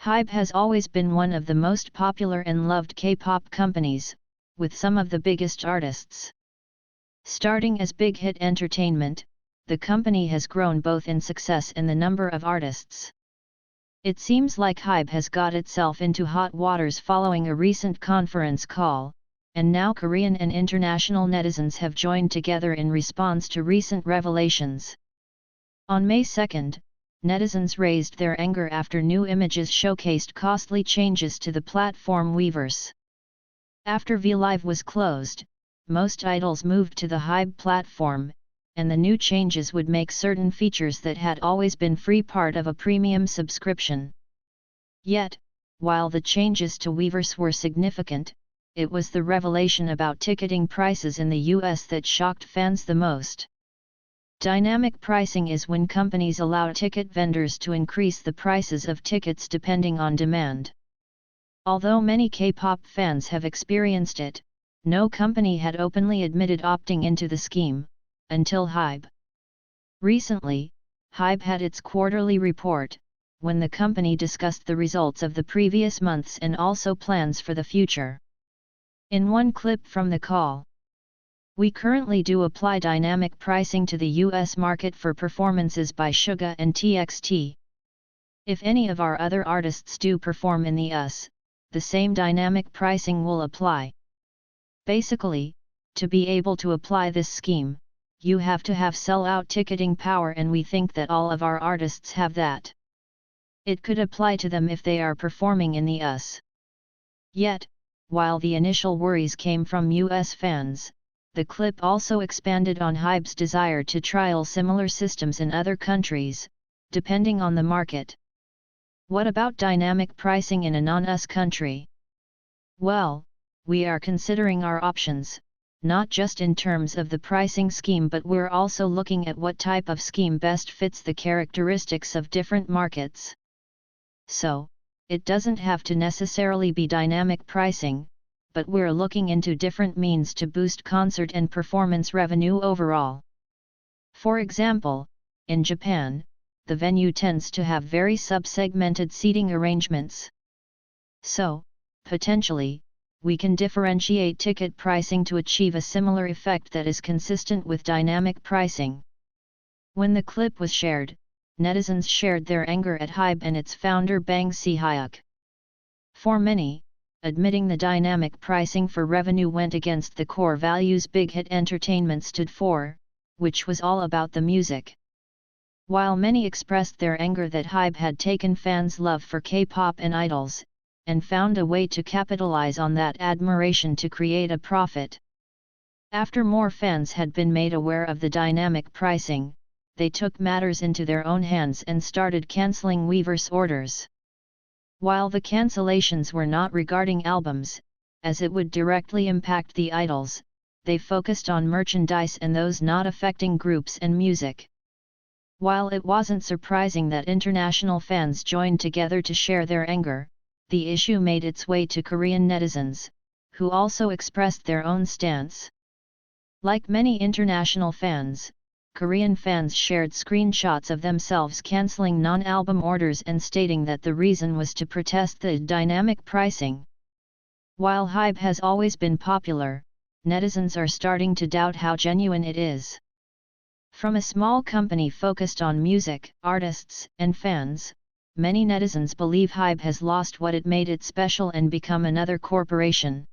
HYBE has always been one of the most popular and loved K-pop companies, with some of the biggest artists. Starting as Big Hit Entertainment, the company has grown both in success and the number of artists. It seems like HYBE has got itself into hot waters following a recent conference call, and now Korean and international netizens have joined together in response to recent revelations. On May 2, netizens raised their anger after new images showcased costly changes to the platform Weverse. After VLIVE was closed, most idols moved to the HYBE platform, and the new changes would make certain features that had always been free part of a premium subscription. Yet, while the changes to Weverse were significant, it was the revelation about ticketing prices in the US that shocked fans the most. Dynamic pricing is when companies allow ticket vendors to increase the prices of tickets depending on demand. Although many K-pop fans have experienced it, no company had openly admitted opting into the scheme, until HYBE. Recently, HYBE had its quarterly report, when the company discussed the results of the previous months and also plans for the future. In one clip from the call, "We currently do apply dynamic pricing to the US market for performances by Suga and TXT. If any of our other artists do perform in the US, the same dynamic pricing will apply. Basically, to be able to apply this scheme, you have to have sell-out ticketing power, and we think that all of our artists have that. It could apply to them if they are performing in the US." Yet, while the initial worries came from US fans, the clip also expanded on HYBE's desire to trial similar systems in other countries, depending on the market. What about dynamic pricing in a non-US country? Well, we are considering our options, not just in terms of the pricing scheme, but we're also looking at what type of scheme best fits the characteristics of different markets. So, it doesn't have to necessarily be dynamic pricing, but we're looking into different means to boost concert and performance revenue overall. For example, in Japan, the venue tends to have very sub-segmented seating arrangements. So, potentially, we can differentiate ticket pricing to achieve a similar effect that is consistent with dynamic pricing. When the clip was shared, netizens shared their anger at HYBE and its founder Bang Si-hyuk. For many, admitting the dynamic pricing for revenue went against the core values Big Hit Entertainment stood for, which was all about the music. While many expressed their anger that HYBE had taken fans' love for K-pop and idols, and found a way to capitalize on that admiration to create a profit. After more fans had been made aware of the dynamic pricing, they took matters into their own hands and started canceling Weverse orders. While the cancellations were not regarding albums, as it would directly impact the idols, they focused on merchandise and those not affecting groups and music. While it wasn't surprising that international fans joined together to share their anger, the issue made its way to Korean netizens, who also expressed their own stance. Like many international fans, Korean fans shared screenshots of themselves canceling non-album orders and stating that the reason was to protest the dynamic pricing. While HYBE has always been popular, netizens are starting to doubt how genuine it is. From a small company focused on music, artists, and fans, many netizens believe HYBE has lost what it made it special and become another corporation.